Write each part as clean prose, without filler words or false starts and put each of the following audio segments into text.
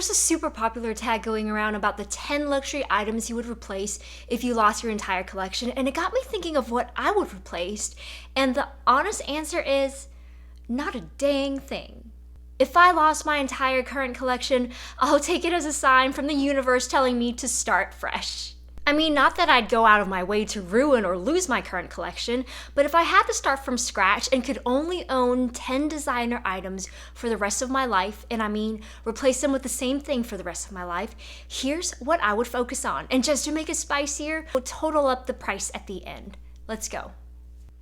there's a super popular tag going around about the 10 luxury items you would replace if you lost your entire collection, and it got me thinking of what I would replace, and the honest answer is not a dang thing. If I lost my entire current collection, I'll take it as a sign from the universe telling me to start fresh. I mean, not that I'd go out of my way to ruin or lose my current collection, but if I had to start from scratch and could only own 10 designer items for the rest of my life, and I mean replace them with the same thing for the rest of my life, here's what I would focus on. And just to make it spicier, we'll total up the price at the end. Let's go.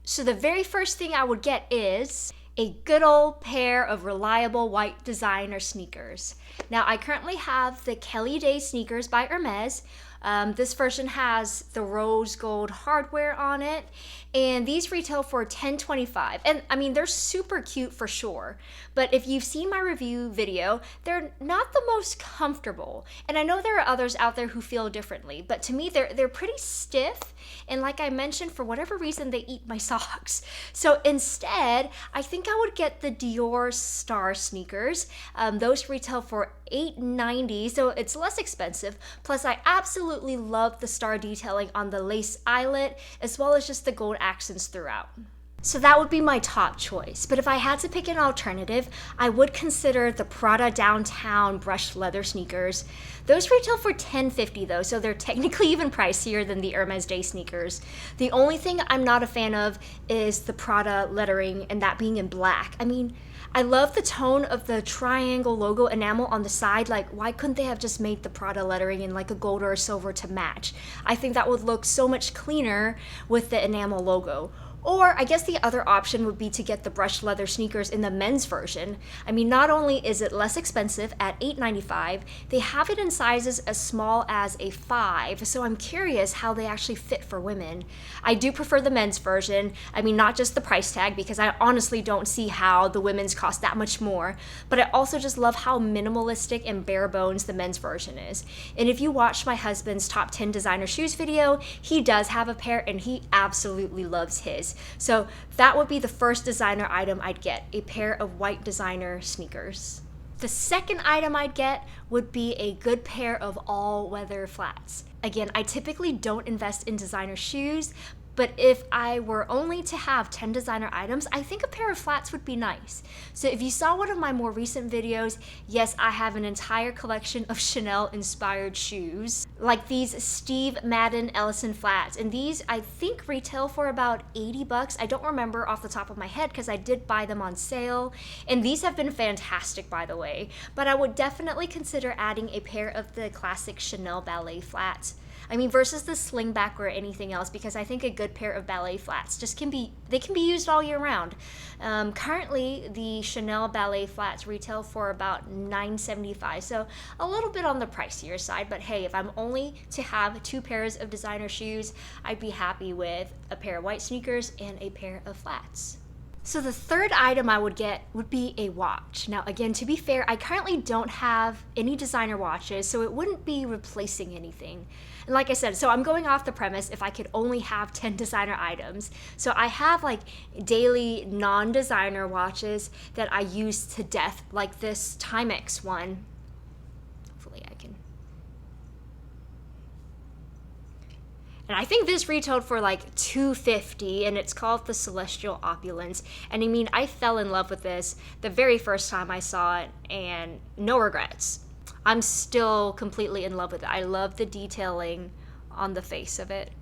So the very first thing I would get is a good old pair of reliable white designer sneakers. Now, I currently have the Kelly Day sneakers by Hermes. This version has the rose gold hardware on it, and these retail for $10.25. And I mean, they're super cute for sure, but if you've seen my review video, they're not the most comfortable. And I know there are others out there who feel differently, but to me, they're pretty stiff. And like I mentioned, for whatever reason, they eat my socks. So instead, I think I would get the Dior Star sneakers. Those retail for $8.90, so it's less expensive. Plus, I absolutely love the star detailing on the lace eyelet, as well as just the gold accents throughout. So that would be my top choice. But if I had to pick an alternative, I would consider the Prada Downtown brushed leather sneakers. Those retail for $10.50 though, so they're technically even pricier than the Hermes Day sneakers. The only thing I'm not a fan of is the Prada lettering, and that being in black. I mean, I love the tone of the triangle logo enamel on the side. Like, why couldn't they have just made the Prada lettering in like a gold or a silver to match? I think that would look so much cleaner with the enamel logo. Or I guess the other option would be to get the brushed leather sneakers in the men's version. I mean, not only is it less expensive at $8.95, they have it in sizes as small as a 5, so I'm curious how they actually fit for women. I do prefer the men's version. I mean, not just the price tag, because I honestly don't see how the women's cost that much more, but I also just love how minimalistic and bare bones the men's version is. And if you watch my husband's top 10 designer shoes video, he does have a pair and he absolutely loves his. So that would be the first designer item I'd get, a pair of white designer sneakers. The second item I'd get would be a good pair of all-weather flats. Again, I typically don't invest in designer shoes, but if I were only to have 10 designer items, I think a pair of flats would be nice. So if you saw one of my more recent videos, yes, I have an entire collection of Chanel-inspired shoes, like these Steve Madden Ellison flats. And these, I think, retail for about $80. I don't remember off the top of my head because I did buy them on sale. And these have been fantastic, by the way. But I would definitely consider adding a pair of the classic Chanel ballet flats. I mean, versus the slingback or anything else, because I think a good pair of ballet flats just can be used all year round. Currently, the Chanel ballet flats retail for about $9.75, so a little bit on the pricier side, but hey, if I'm only to have 2 pairs of designer shoes, I'd be happy with a pair of white sneakers and a pair of flats. So the third item I would get would be a watch. Now again, to be fair, I currently don't have any designer watches, so it wouldn't be replacing anything. And like I said, so I'm going off the premise if I could only have 10 designer items. So I have like daily non-designer watches that I use to death, like this Timex one. Hopefully I can. And I think this retailed for like $250, and it's called the Celestial Opulence. And I mean, I fell in love with this the very first time I saw it, and no regrets. I'm still completely in love with it. I love the detailing on the face of it.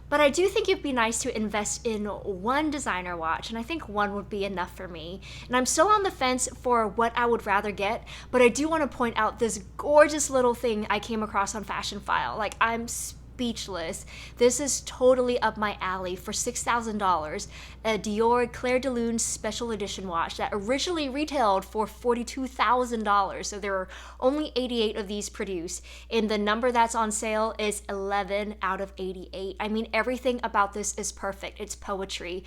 But I do think it'd be nice to invest in one designer watch, and I think one would be enough for me. And I'm still on the fence for what I would rather get, but I do want to point out this gorgeous little thing I came across on Fashionphile. Like, I'm speechless. This is totally up my alley for $6,000. A Dior Claire de Lune special edition watch that originally retailed for $42,000. So there are only 88 of these produced, and the number that's on sale is 11 out of 88. I mean, everything about this is perfect. It's poetry.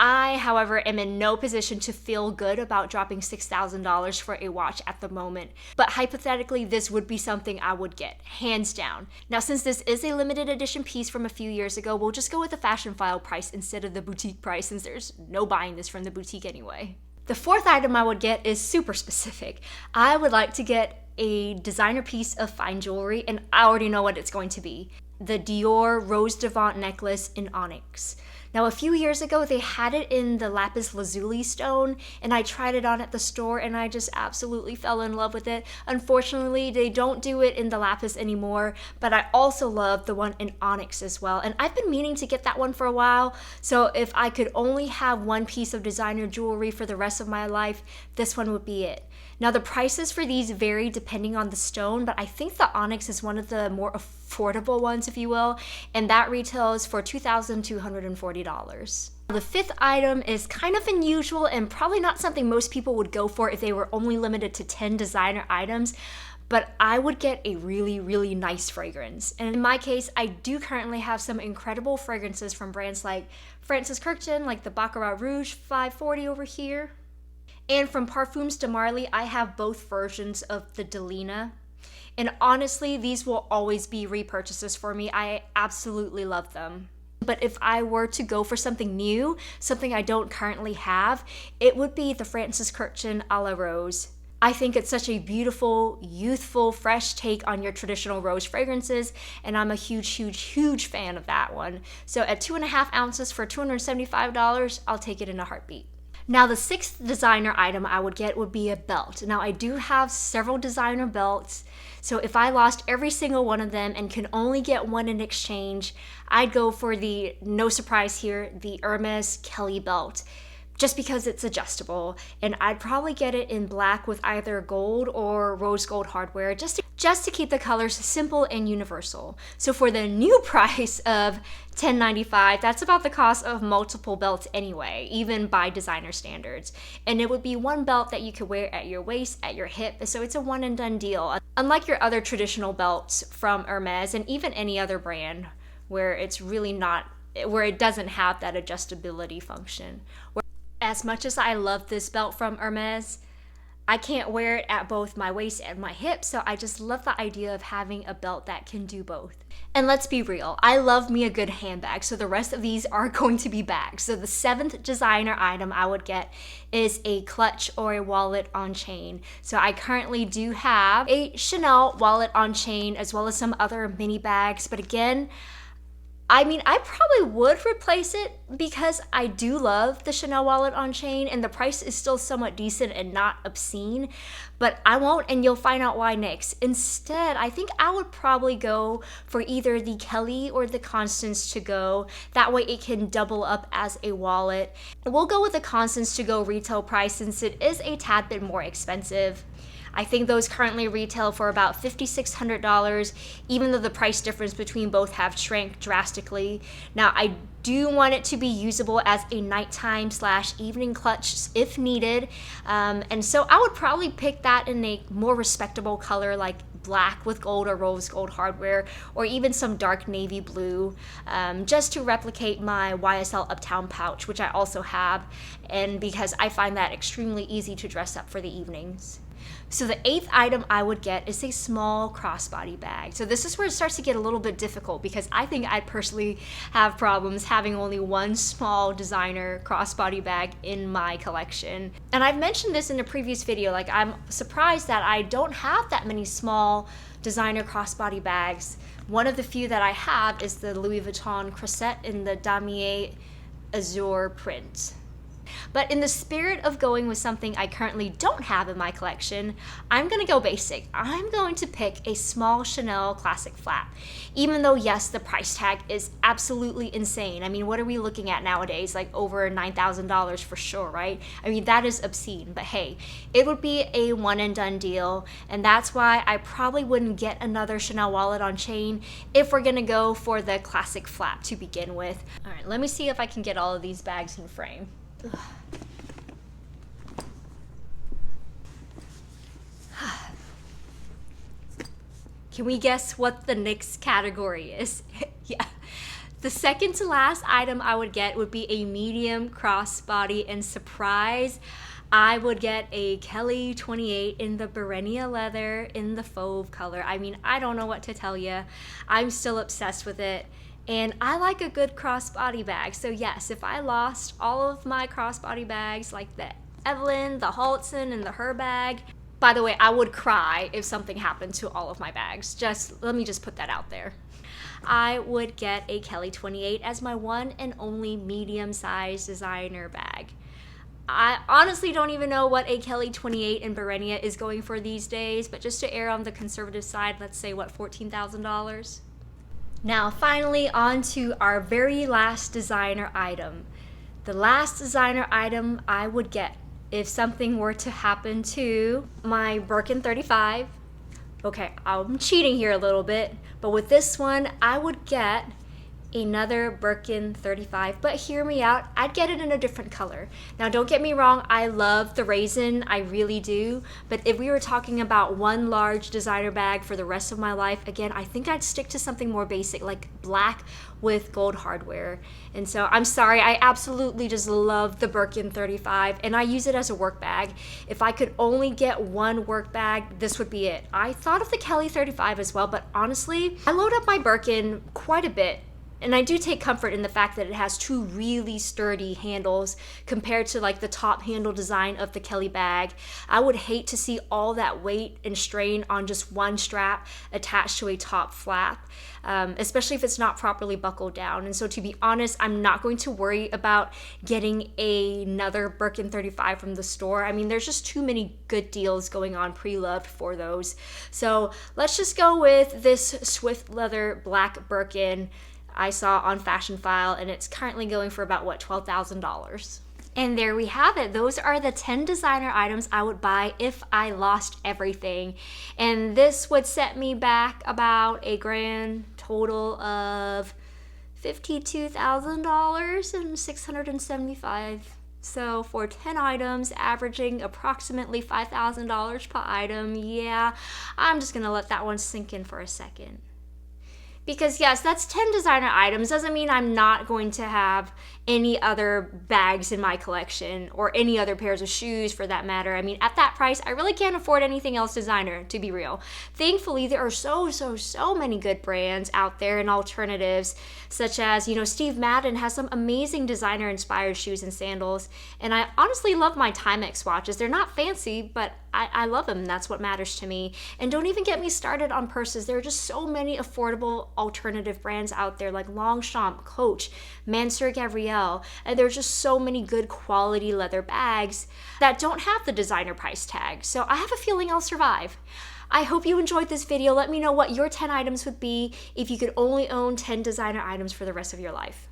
I, however, am in no position to feel good about dropping $6,000 for a watch at the moment, but hypothetically, this would be something I would get, hands down. Now, since this is a limited edition piece from a few years ago, we'll just go with the Fashionphile price instead of the boutique price, since there's no buying this from the boutique anyway. The fourth item I would get is super specific. I would like to get a designer piece of fine jewelry, and I already know what it's going to be. The Dior Rose Devant necklace in onyx. Now, a few years ago, they had it in the lapis lazuli stone, and I tried it on at the store, and I just absolutely fell in love with it. Unfortunately, they don't do it in the lapis anymore, but I also love the one in onyx as well, and I've been meaning to get that one for a while, so if I could only have one piece of designer jewelry for the rest of my life, this one would be it. Now, the prices for these vary depending on the stone, but I think the onyx is one of the more affordable ones, if you will, and that retails for $2,240. The fifth item is kind of unusual and probably not something most people would go for if they were only limited to 10 designer items, but I would get a really, really nice fragrance. And in my case, I do currently have some incredible fragrances from brands like Francis Kurkdjian, like the Baccarat Rouge 540 over here. And from Parfums de Marly, I have both versions of the Delina. And honestly, these will always be repurchases for me. I absolutely love them. But if I were to go for something new, something I don't currently have, it would be the Francis Kurkdjian à la Rose. I think it's such a beautiful, youthful, fresh take on your traditional rose fragrances, and I'm a huge, huge, huge fan of that one. So at 2.5 ounces for $275, I'll take it in a heartbeat. Now, the sixth designer item I would get would be a belt. Now, I do have several designer belts, so if I lost every single one of them and can only get one in exchange, I'd go for the, no surprise here, the Hermes Kelly belt, just because it's adjustable, and I'd probably get it in black with either gold or rose gold hardware, just to keep the colors simple and universal. So for the new price of $10.95, that's about the cost of multiple belts anyway, even by designer standards. And it would be one belt that you could wear at your waist, at your hip, so it's a one and done deal. Unlike your other traditional belts from Hermes and even any other brand where it's really not, where it doesn't have that adjustability function. As much as I love this belt from Hermes, I can't wear it at both my waist and my hips, so I just love the idea of having a belt that can do both. And let's be real, I love me a good handbag, so the rest of these are going to be bags. So the seventh designer item I would get is a clutch or a wallet on chain. So I currently do have a Chanel wallet on chain as well as some other mini bags, but again, I mean, I probably would replace it because I do love the Chanel wallet on chain and the price is still somewhat decent and not obscene, but I won't, and you'll find out why next. Instead, I think I would probably go for either the Kelly or the Constance to go. That way it can double up as a wallet. We'll go with the Constance to go retail price since it is a tad bit more expensive. I think those currently retail for about $5,600, even though the price difference between both have shrank drastically. Now, I do want it to be usable as a nighttime / evening clutch if needed. And so I would probably pick that in a more respectable color like black with gold or rose gold hardware, or even some dark navy blue, just to replicate my YSL Uptown pouch, which I also have, and because I find that extremely easy to dress up for the evenings. So the eighth item I would get is a small crossbody bag. So this is where it starts to get a little bit difficult because I think I personally have problems having only one small designer crossbody bag in my collection. And I've mentioned this in a previous video, like I'm surprised that I don't have that many small designer crossbody bags. One of the few that I have is the Louis Vuitton Croisette in the damier azure print. But in the spirit of going with something I currently don't have in my collection, I'm gonna go basic. I'm going to pick a small Chanel classic flap. Even though, yes, the price tag is absolutely insane. I mean, what are we looking at nowadays? Like over $9,000 for sure, right? I mean, that is obscene, but hey, it would be a one and done deal. And that's why I probably wouldn't get another Chanel wallet on chain if we're gonna go for the classic flap to begin with. All right, let me see if I can get all of these bags in frame. Can we guess what the next category is? Yeah. The second to last item I would get would be a medium crossbody, and surprise, I would get a Kelly 28 in the Berenia leather in the fauve color. I mean, I don't know what to tell you. I'm still obsessed with it. And I like a good crossbody bag. So yes, if I lost all of my crossbody bags like that, Evelyn, the Halton, and the her bag. By the way, I would cry if something happened to all of my bags. Let me just put that out there. I would get a Kelly 28 as my one and only medium-sized designer bag. I honestly don't even know what a Kelly 28 in Berenia is going for these days, but just to err on the conservative side, let's say, what, $14,000? Now, finally, on to our very last designer item. The last designer item I would get if something were to happen to my Birkin 35. Okay, I'm cheating here a little bit, but with this one, I would get another Birkin 35, but hear me out, I'd get it in a different color. Now don't get me wrong, I love the raisin, I really do, but if we were talking about one large designer bag for the rest of my life, again, I think I'd stick to something more basic, like black with gold hardware. And so I'm sorry, I absolutely just love the Birkin 35, and I use it as a work bag. If I could only get one work bag, this would be it. I thought of the Kelly 35 as well, but honestly, I load up my Birkin quite a bit. And I do take comfort in the fact that it has two really sturdy handles compared to like the top handle design of the Kelly bag. I would hate to see all that weight and strain on just one strap attached to a top flap, especially if it's not properly buckled down. And so to be honest, I'm not going to worry about getting another Birkin 35 from the store. I mean, there's just too many good deals going on pre-loved for those. So let's just go with this Swift leather black Birkin I saw on Fashionphile, and it's currently going for about, what, $12,000. And there we have it. Those are the 10 designer items I would buy if I lost everything. And this would set me back about a grand total of $52,000 and $675. So for 10 items, averaging approximately $5,000 per item, yeah, I'm just gonna let that one sink in for a second. Because yes, that's 10 designer items. Doesn't mean I'm not going to have any other bags in my collection or any other pairs of shoes for that matter. I mean, at that price, I really can't afford anything else designer, to be real. Thankfully, there are so many good brands out there and alternatives, such as, Steve Madden has some amazing designer inspired shoes and sandals. And I honestly love my Timex watches. They're not fancy, but I love them. That's what matters to me. And don't even get me started on purses. There are just so many affordable alternative brands out there like Longchamp, Coach, Mansur Gavriel, and there's just so many good quality leather bags that don't have the designer price tag. So I have a feeling I'll survive. I hope you enjoyed this video. Let me know what your 10 items would be if you could only own 10 designer items for the rest of your life.